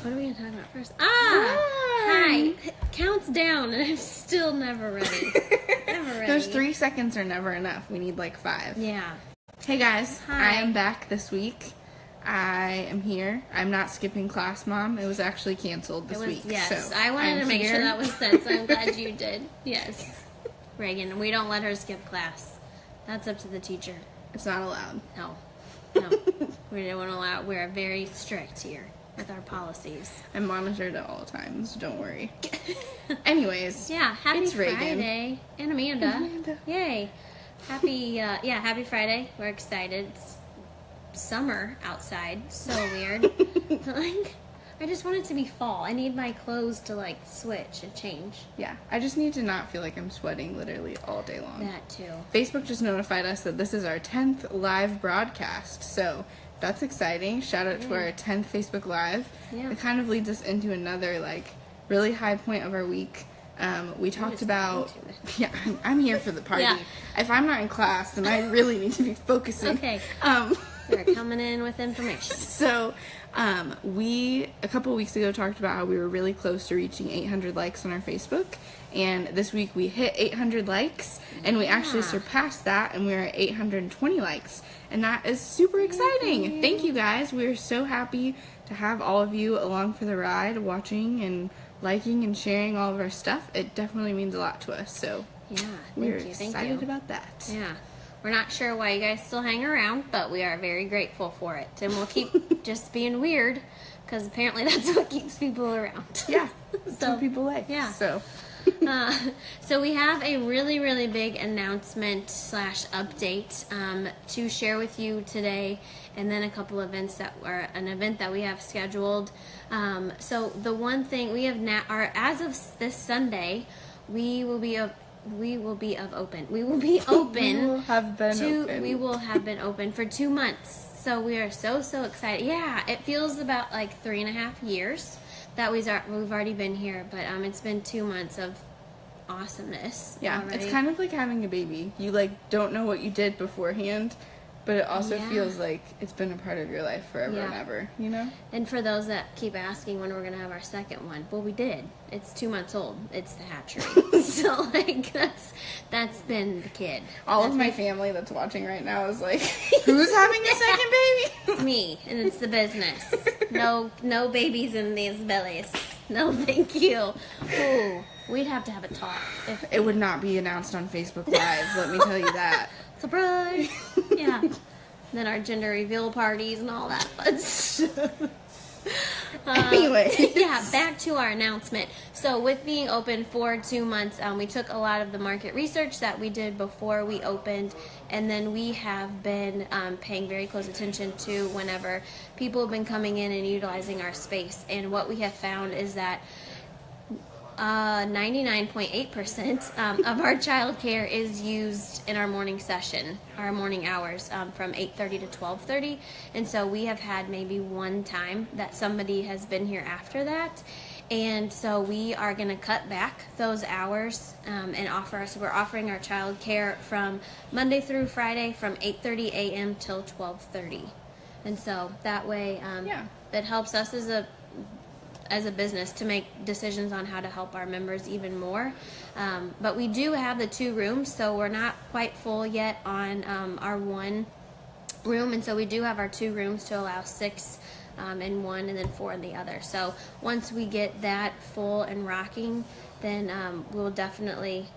What are we going to talk about first? Hi. Counts down, and I'm still never ready. Never ready. Those 3 seconds are never enough. We need like 5. Yeah. Hey guys, Hi. I am back this week. I am here. I'm not skipping class, Mom. It was actually canceled this week. Yes, so I wanted to make sure that was said, so I'm glad you did. Yes. Reagan, we don't let her skip class. That's up to the teacher. It's not allowed. No. We don't allow. We're very strict here with our policies. I'm monitored at all times. Don't worry. Anyways, Yeah, happy it's Reagan. Friday. And Amanda. Amanda. Yay. Happy Friday. We're excited. It's summer outside. So weird. Like, I just want it to be fall. I need my clothes to like switch and change. Yeah, I just need to not feel like I'm sweating literally all day long. That too. Facebook just notified us that this is our 10th live broadcast, so that's exciting. Shout out to our 10th Facebook Live. Yeah. It kind of leads us into another like really high point of our week. We talked about, yeah, I'm here for the party. Yeah. If I'm not in class, then I really need to be focusing. Okay. We're coming in with information. So, we, a couple weeks ago, talked about how we were really close to reaching 800 likes on our Facebook. And this week we hit 800 likes, and we actually surpassed that, and we are at 820 likes. And that is super exciting. Thank you guys. We are so happy to have all of you along for the ride, watching and liking and sharing all of our stuff. It definitely means a lot to us. So, Yeah, we're excited about that. Yeah. We're not sure why you guys still hang around, but we are very grateful for it. And we'll keep just being weird, because apparently that's what keeps people around. Yeah, that's what people like. Yeah. So we have a really, really big announcement / update to share with you today, and then a couple events an event that we have scheduled. So the one thing we have now, as of this Sunday, we will have been open for 2 months. So we are so excited. Yeah, it feels about like 3.5 years that we've already been here, but it's been 2 months of awesomeness. Yeah, already. It's kind of like having a baby. You like don't know what you did beforehand, but it also feels like it's been a part of your life forever and ever, you know? And for those that keep asking when we're going to have our second one, well, we did. It's 2 months old. It's the hatchery. So, like, that's been the kid. All of my family that's watching right now is like, who's having a second baby? It's me, and it's the business. No babies in these bellies. No, thank you. Ooh, we'd have to have a talk. It would not be announced on Facebook Live, let me tell you that. Surprise! Yeah. Then our gender reveal parties and all that fun stuff. Anyway. Yeah, back to our announcement. So with being open for 2 months, we took a lot of the market research that we did before we opened, and then we have been paying very close attention to whenever people have been coming in and utilizing our space. And what we have found is that 99.8% of our childcare is used in our morning session, our morning hours, from 8:30 to 12:30. And so we have had maybe one time that somebody has been here after that. And so we are going to cut back those hours and we're offering our childcare from Monday through Friday from 8:30 a.m. till 12:30. And so that way it helps us as a business to make decisions on how to help our members even more. But we do have the 2 rooms, so we're not quite full yet on our 1 room, and so we do have our 2 rooms to allow 6 in one and then 4 in the other. So once we get that full and rocking, then we'll definitely,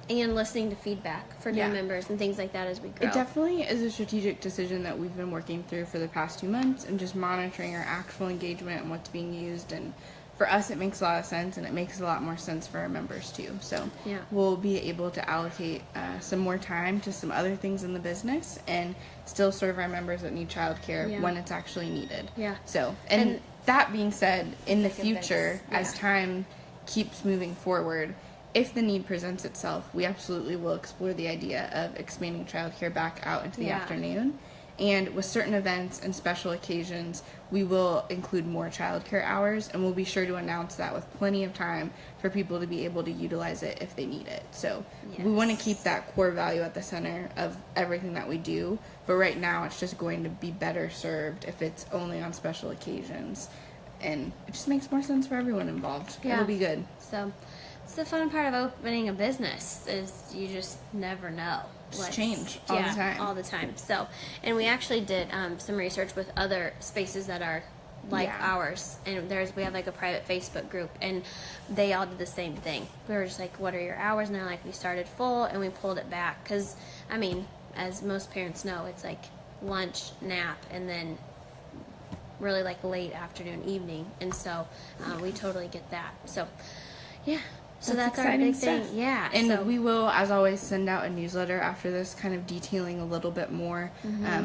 and listening to feedback for new members and things like that as we grow. It definitely is a strategic decision that we've been working through for the past 2 months and just monitoring our actual engagement and what's being used. And for us, it makes a lot of sense, and it makes a lot more sense for our members too. So we'll be able to allocate some more time to some other things in the business and still serve our members that need childcare when it's actually needed. Yeah. So, and that being said, in the future, as time keeps moving forward, if the need presents itself, we absolutely will explore the idea of expanding childcare back out into the afternoon. And with certain events and special occasions, we will include more childcare hours, and we'll be sure to announce that with plenty of time for people to be able to utilize it if they need it. So we want to keep that core value at the center of everything that we do, but right now it's just going to be better served if it's only on special occasions. and it just makes more sense for everyone involved. Yeah. It'll be good. So it's the fun part of opening a business is you just never know. Just change all the time. All the time. So, and we actually did some research with other spaces that are like ours, and we have like a private Facebook group, and they all did the same thing. We were just like, what are your hours? And they're like, we started full and we pulled it back because, I mean, as most parents know, it's like lunch, nap, and then really like late afternoon, evening, and so we totally get that. So yeah, so that's our big thing. Yeah, and we will, as always, send out a newsletter after this, kind of detailing a little bit more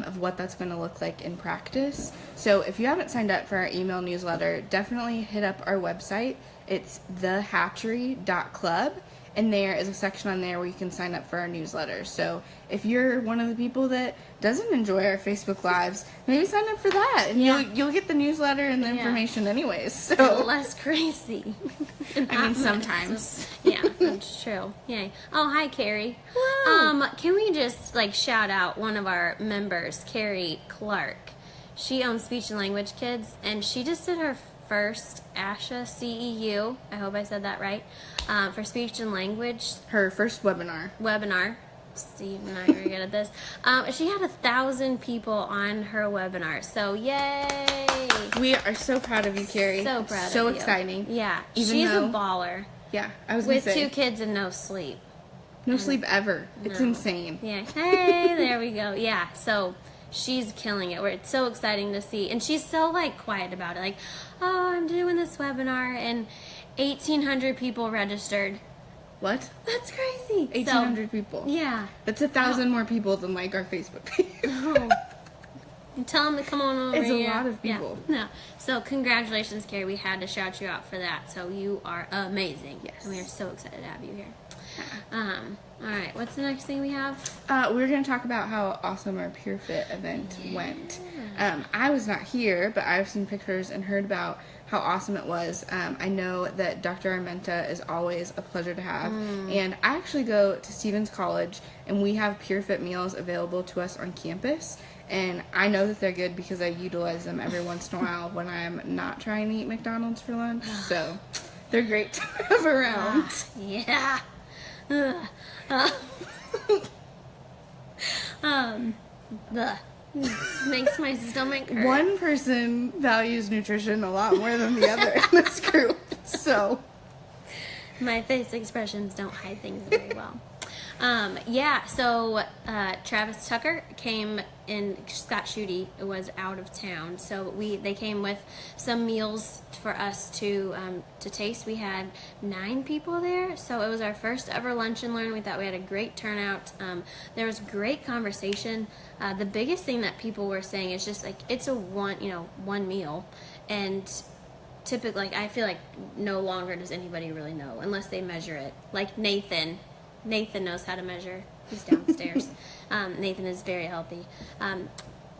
of what that's going to look like in practice. So if you haven't signed up for our email newsletter, definitely hit up our website. It's thehatchery.club. And there is a section on there where you can sign up for our newsletter. So if you're one of the people that doesn't enjoy our Facebook Lives, maybe sign up for that. And you'll get the newsletter and the information anyways. So less crazy. I mean, sometimes. Yeah, that's true. Yay. Oh, hi, Carrie. Hello. Can we just, like, shout out one of our members, Carrie Clark. She owns Speech and Language Kids, and she just did her first ASHA CEU, I hope I said that right, for speech and language. Her first webinar. Steve and I are good at this. She had 1,000 people on her webinar, so yay! We are so proud of you, Carrie. So proud of you. So exciting. Yeah, she's a baller. Yeah, I was going to say. With 2 kids and no sleep. No sleep ever. It's insane. Yeah, hey, there we go. Yeah, so she's killing it. It's so exciting to see. And she's so, like, quiet about it. Like, oh, I'm doing this webinar, and 1,800 people registered. What? That's crazy. 1,800 people. Yeah. That's 1,000 more people than, like, our Facebook page. Tell them to come on over here. It's a lot of people. Yeah. So, congratulations, Carrie. We had to shout you out for that. So, you are amazing. Yes. And we are so excited to have you here. All right, what's the next thing we have? We're going to talk about how awesome our PeerFit event went. I was not here, but I've seen pictures and heard about how awesome it was. I know that Dr. Arminta is always a pleasure to have, and I actually go to Stevens College, and we have PeerFit meals available to us on campus, and I know that they're good because I utilize them every once in a while when I'm not trying to eat McDonald's for lunch, so they're great to have around. Yeah. Makes my stomach hurt. One person values nutrition a lot more than the other in this group, so my face expressions don't hide things very well. So Travis Tucker came, and Scott Schutte was out of town, so they came with some meals for us to taste. We had 9 people there, so it was our first ever lunch and learn. We thought we had a great turnout. There was great conversation. The biggest thing that people were saying is just like it's a one meal, and typically, like, I feel like no longer does anybody really know unless they measure it. Like Nathan knows how to measure. He's downstairs. Nathan is very healthy.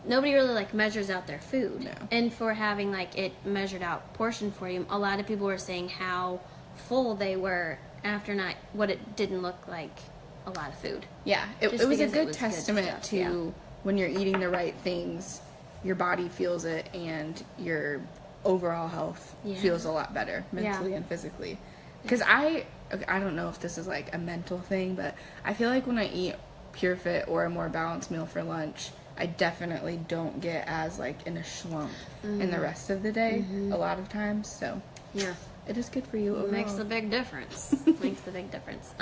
Nobody really, like, measures out their food. No. And for having, like, it measured out portion for you, a lot of people were saying how full they were after what it didn't look like a lot of food. Yeah, it was a good testament stuff, to when you're eating the right things, your body feels it, and your overall health feels a lot better mentally and physically. Because I don't know if this is like a mental thing, but I feel like when I eat PeerFit or a more balanced meal for lunch, I definitely don't get as like in a slump in the rest of the day a lot of times. So yeah, it is good for you overall. Makes a big difference. Makes the big difference.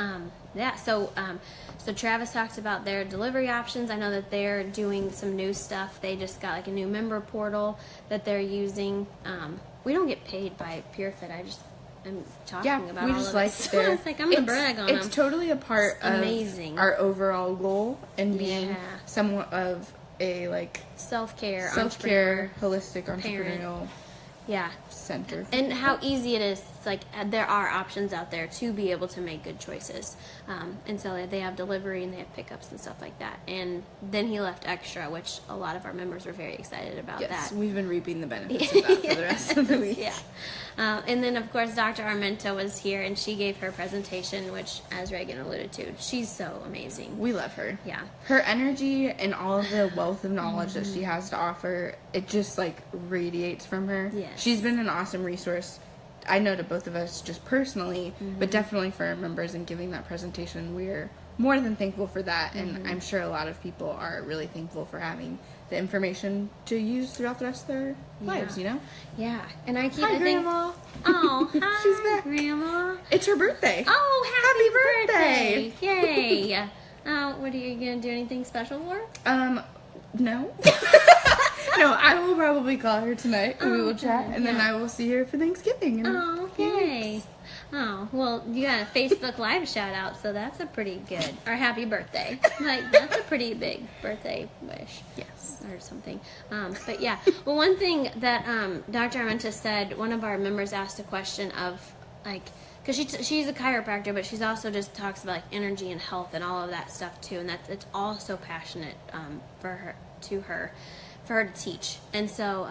So Travis talked about their delivery options. I know that they're doing some new stuff. They just got like a new member portal that they're using. We don't get paid by PeerFit. I'm talking about we all just of like it. It's like I'm gonna brag on them. It's totally a part of our overall goal and being somewhat of a like self-care, holistic entrepreneurial center. And how easy it is. It's like there are options out there to be able to make good choices. And so they have delivery and they have pickups and stuff like that. And then he left extra, which a lot of our members were very excited about that. We've been reaping the benefits of that for the rest of the week. Yeah. And then, of course, Dr. Arminta was here, and she gave her presentation, which, as Reagan alluded to, she's so amazing. We love her. Yeah. Her energy and all of the wealth of knowledge that she has to offer, it just, like, radiates from her. Yes. She's been an awesome resource, I know, to both of us just personally, but definitely for our members in giving that presentation. We're more than thankful for that, and I'm sure a lot of people are really thankful for having the information to use throughout the rest of their lives, you know? Yeah. And I keep Hi, Grandma. Oh, hi, She's back. Grandma. It's her birthday. Oh, happy birthday. Yay. What are you going to do anything special for? No. No, I will probably call her tonight, and we will chat, and then I will see her for Thanksgiving. Oh, yay. Oh, well, you got a Facebook Live shout out, so that's a pretty good, or happy birthday. Like, that's a pretty big birthday wish. Yes. Or something. But yeah, well, one thing that Dr. Arminta said, one of our members asked a question of, like, because she's a chiropractor, but she's also just talks about, like, energy and health and all of that stuff, too, and it's all so passionate for her to teach. And so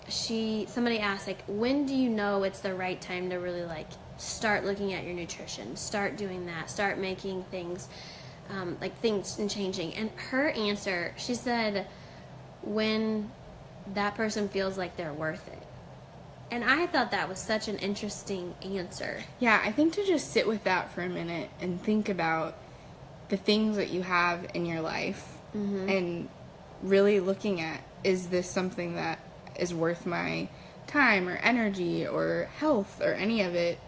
somebody asked, like, when do you know it's the right time to really, like, start looking at your nutrition, start doing that, start making things things and changing? And her answer, she said, when that person feels like they're worth it. And I thought that was such an interesting answer. Yeah, I think to just sit with that for a minute and think about the things that you have in your life and really looking at, is this something that is worth my time or energy or health or any of it?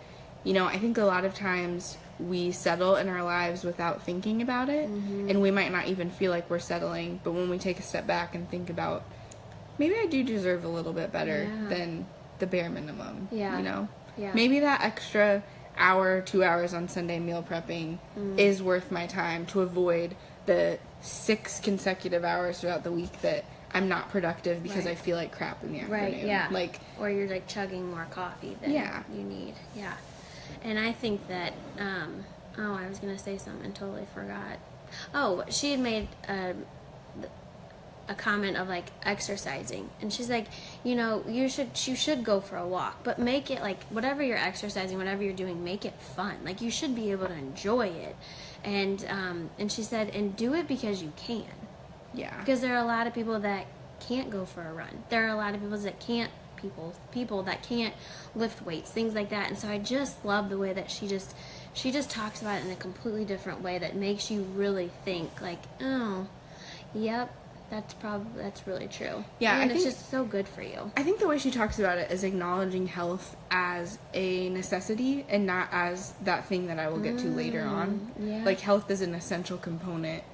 You know, I think a lot of times we settle in our lives without thinking about it, and we might not even feel like we're settling, but when we take a step back and think about, maybe I do deserve a little bit better than the bare minimum, you know? Yeah. Maybe that extra hour, 2 hours on Sunday meal prepping is worth my time to avoid the 6 consecutive hours throughout the week that I'm not productive because I feel like crap in the afternoon. Right, yeah. Like, or you're, like, chugging more coffee than you need. Yeah. And I think that, I was going to say something and totally forgot. Oh, she had made a comment of, like, exercising. And she's like, you know, you should go for a walk, but make it, like, whatever you're exercising, whatever you're doing, make it fun. Like, you should be able to enjoy it. And she said, and do it because you can. yeah. Because there are a lot of people that can't go for a run. There are a lot of people that can't lift weights, things like that. And so I just love the way that she just talks about it in a completely different way that makes you really think, like, oh, yep, that's really true. Yeah, and I it's think, just so good for you. I think the way she talks about it is acknowledging health as a necessity and not as that thing that I will get to later on. Yeah. Like, health is an essential component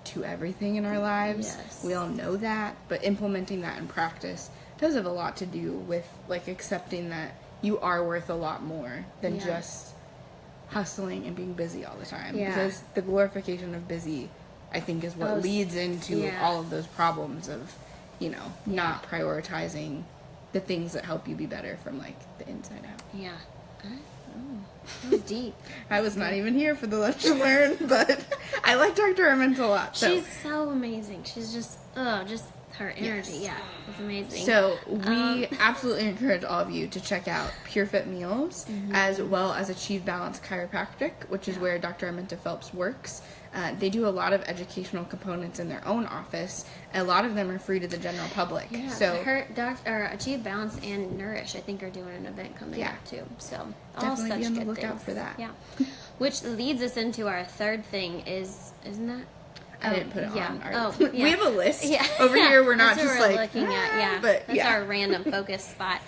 to everything in our lives. Yes. We all know that, but implementing that in practice does have a lot to do with, like, accepting that you are worth a lot more than just hustling and being busy all the time. Yeah. Because the glorification of busy, I think, is what leads into all of those problems of, you know, not prioritizing the things that help you be better from, like, the inside out. Yeah. That was deep. I was not even here for the lunch and learn, but I like Dr. Arminta a lot. So. She's so amazing. She's just her energy. Yes. Yeah, it's amazing. So we absolutely encourage all of you to check out PeerFit meals as well as Achieve Balance Chiropractic, which is where Dr. Arminta Phelps works. They do a lot of educational components in their own office. A lot of them are free to the general public. Yeah, so Achieve Balance and Nourish, I think, are doing an event coming up too. So all definitely such be on the good lookout things. for that. Yeah, which leads us into our third thing isn't that? I didn't put it on. Oh, yeah. We have a list over here. We're not that's just what we're like looking at. Yeah, but that's our random focus spot.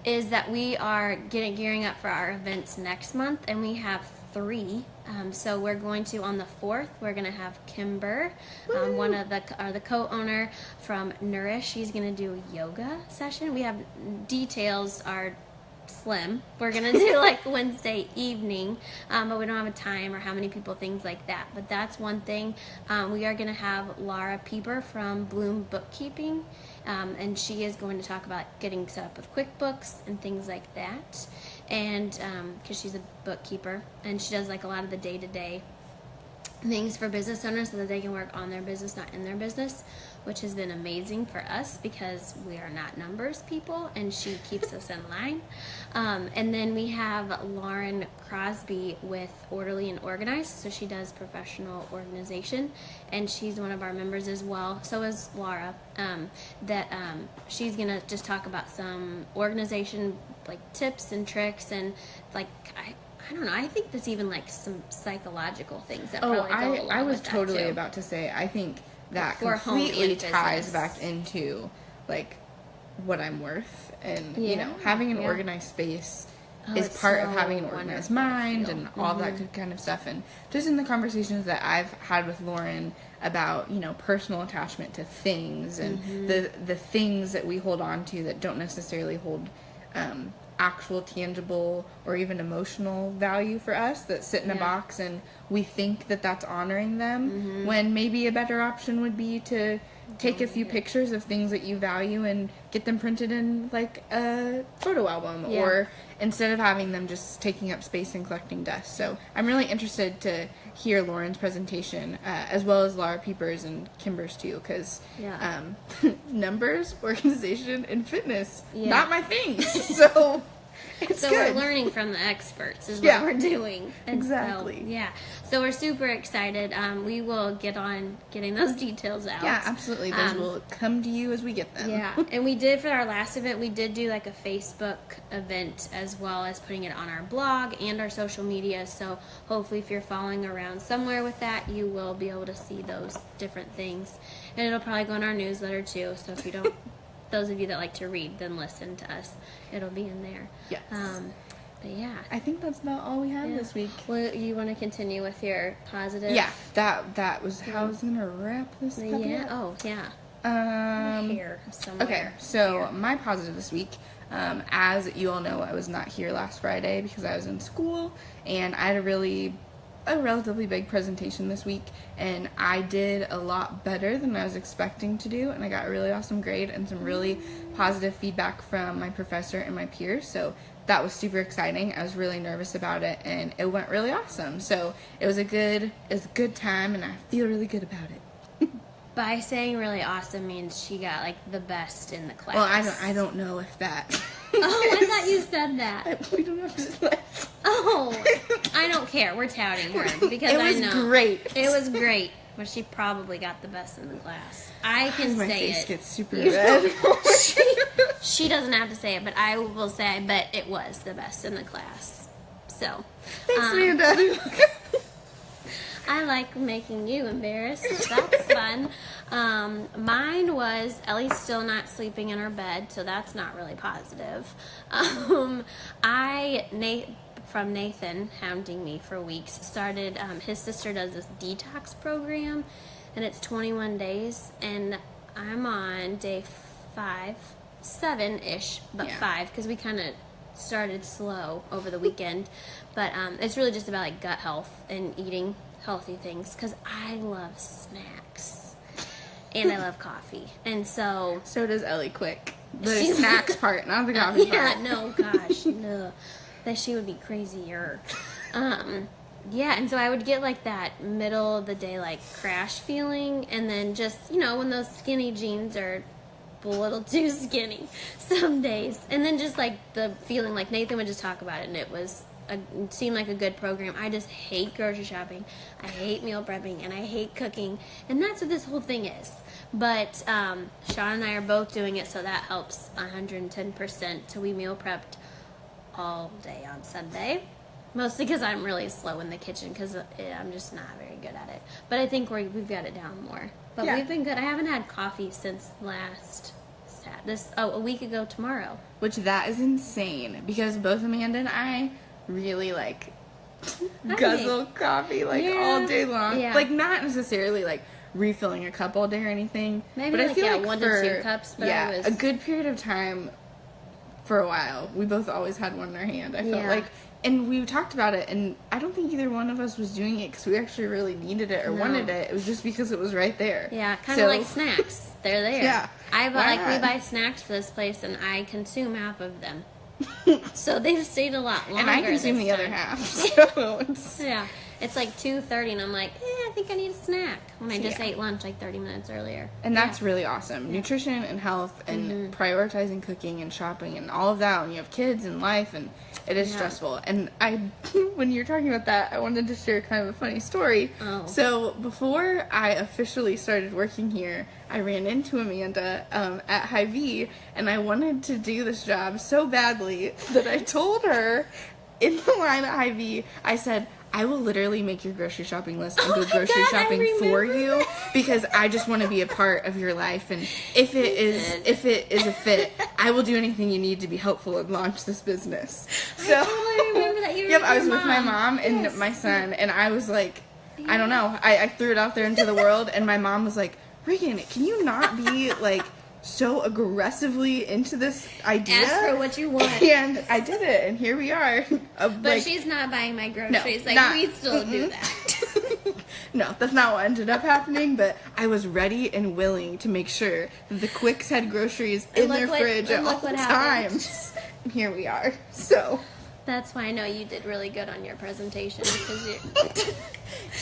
Is that we are gearing up for our events next month, and we have 3. So we're going to, on the 4th, we're going to have Kimber, one of the co-owner from Nourish. She's going to do a yoga session. We have details are slim. We're going to do like Wednesday evening, but we don't have a time or how many people, things like that. But that's one thing. We are going to have Laura Pieper from Bloom Bookkeeping, and she is going to talk about getting set up with QuickBooks and things like that. And because she's a bookkeeper and she does like a lot of the day-to-day things for business owners so that they can work on their business, not in their business, which has been amazing for us because we are not numbers people, and she keeps us in line. And then we have Lauren Crosby with Orderly and Organized, so she does professional organization, and she's one of our members as well. So is Laura. She's gonna just talk about some organization like tips and tricks, and like I don't know. I think there's even like some psychological things that probably go along I was with that totally too. about to say. I think that For home completely and ties business. back into like what I'm worth, and Yeah, having an yeah. organized space is it's part of so having an organized wonderful to mind feel. and all that good kind of stuff. And just in the conversations that I've had with Lauren about personal attachment to things and the things that we hold on to that don't necessarily hold actual tangible or even emotional value for us, that sit in a box, and we think that that's honoring them, when maybe a better option would be to take a few pictures of things that you value and get them printed in like a photo album, or instead of having them just taking up space and collecting dust. So I'm really interested to hear Lauren's presentation, as well as Laura Pieper's and Kimber's too, because numbers, organization, and fitness, not my things. So it's So good. we're learning from the experts is what we're doing. And Exactly. So we're super excited. We will get on getting those details out. Yeah, absolutely. Those will come to you as we get them. Yeah, and we did for our last event, we did do like a Facebook event as well as putting it on our blog and our social media. So hopefully if you're following around somewhere with that, you will be able to see those different things. And it'll probably go in our newsletter too. So if you don't, those of you that like to read, then listen to us. It'll be in there. Yes. But yeah. I think that's about all we have this week. Well, you want to continue with your positive? Yeah, that was how I was gonna wrap this puppy Yeah. up. Oh, yeah. Here somewhere. Okay, so my positive this week, as you all know, I was not here last Friday because I was in school, and I had a relatively big presentation this week, and I did a lot better than I was expecting to do, and I got a really awesome grade and some really positive feedback from my professor and my peers, so that was super exciting. I was really nervous about it, and it went really awesome. So it was a good time, and I feel really good about it. By saying really awesome means she got like the best in the class. Well, I don't know if that. Oh, I thought you said that. We don't have to. Like... Oh, I don't care. We're touting her because I know it was great. It was great, but she probably got the best in the class. I can My say face it. gets super red. She doesn't have to say it, but I will say I bet it was the best in the class. So, Thanks, Amanda. I like making you embarrassed. That's fun. Mine was Ellie's still not sleeping in her bed, so that's not really positive. From Nathan hounding me for weeks, started, his sister does this detox program, and it's 21 days, and I'm on day 7-ish, but 5, because we kind of started slow over the weekend, but it's really just about like gut health and eating healthy things, because I love snacks, and I love coffee, and so does Ellie Quick. The snacks part, not the coffee part. Yeah, no, gosh, no. That she would be crazier. Yeah, and so I would get like that middle of the day like crash feeling, and then just, when those skinny jeans are a little too skinny some days, and then just like the feeling like Nathan would just talk about it, and it seemed like a good program. I just hate grocery shopping, I hate meal prepping, and I hate cooking, and that's what this whole thing is. But Sean and I are both doing it, so that helps 110%. So we meal prepped all day on Sunday, mostly because I'm really slow in the kitchen because I'm just not very good at it. But I think we've got it down more. But we've been good. I haven't had coffee since a week ago tomorrow. Which that is insane, because both Amanda and I really like guzzle coffee all day long. Yeah. Like not necessarily like refilling a cup all day or anything. Maybe but I feel like 1 to 2 cups. But a good period of time. For a while, we both always had one in our hand. I felt like, and we talked about it, and I don't think either one of us was doing it because we actually really needed it or wanted it. It was just because it was right there. Yeah, kind of like snacks. They're there. Yeah. We buy snacks for this place, and I consume half of them. So they've stayed a lot longer. And I consume the time. other half. So Yeah, it's like 2:30, and I'm like, think I need a snack when I just Yeah. ate lunch like 30 minutes earlier. And that's really awesome. Nutrition and health and prioritizing cooking and shopping and all of that when you have kids and life, and it is stressful. And when you're talking about that, I wanted to share kind of a funny story. Oh. So before I officially started working here, I ran into Amanda at Hy-Vee, and I wanted to do this job so badly that I told her in the line at Hy-Vee, I said, I will literally make your grocery shopping list and go grocery shopping for you because I just want to be a part of your life, and if it is a fit, I will do anything you need to be helpful and launch this business. So I totally remember that. You were yep, with I was your with my mom and Yes. my son, and I was like, I don't know, I threw it out there into the world, and my mom was like, Regan, can you not be like so aggressively into this idea? Ask for what you want. And I did it, and here we are. But she's not buying my groceries. We still do that. No, that's not what ended up happening, but I was ready and willing to make sure that the Quicks had groceries in their fridge at all times. And here we are. So That's why I know you did really good on your presentation because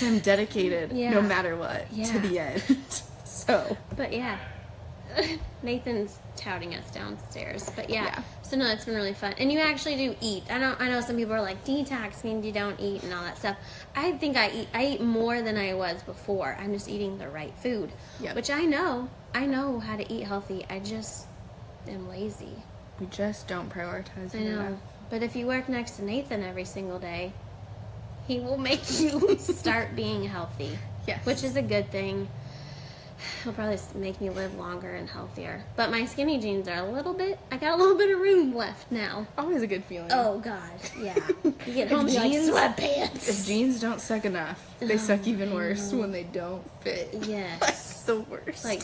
I'm dedicated no matter what to the end. So, but yeah. Nathan's touting us downstairs, but so no, it's been really fun. And you actually do eat. I know some people are like, detox means you don't eat and all that stuff. I think I eat more than I was before. I'm just eating the right food, which I know how to eat healthy. I just am lazy. We just don't prioritize it enough. But if you work next to Nathan every single day, he will make you start being healthy. Yes. Which is a good thing. He'll probably make me live longer and healthier. But my skinny jeans are I got a little bit of room left now. Always a good feeling. Oh, God. Yeah. You get home and you're like sweatpants. If jeans don't suck enough, they suck even worse when they don't fit. Yes. That's the worst. Like,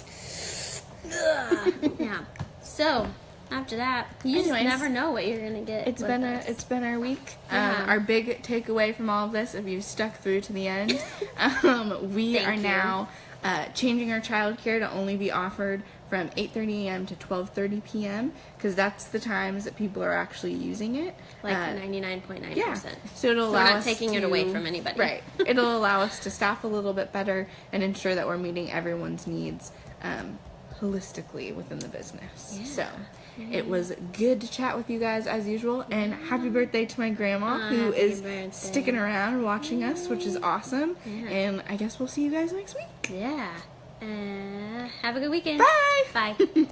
ugh. Yeah. So, after that, you just never know what you're going to get. It's been our week. Our big takeaway from all of this, if you stuck through to the end, we are now changing our childcare to only be offered from 8:30 a.m. to 12:30 p.m. because that's the times that people are actually using it. Like 99.9%. Yeah. So it'll allow we're not us taking it away from anybody. Right. It'll allow us to staff a little bit better and ensure that we're meeting everyone's needs holistically within the business. Yeah. So it was good to chat with you guys as usual, and happy birthday to my grandma who is sticking around watching us, which is awesome. Yeah. And I guess we'll see you guys next week. Yeah. Have a good weekend. Bye. Bye.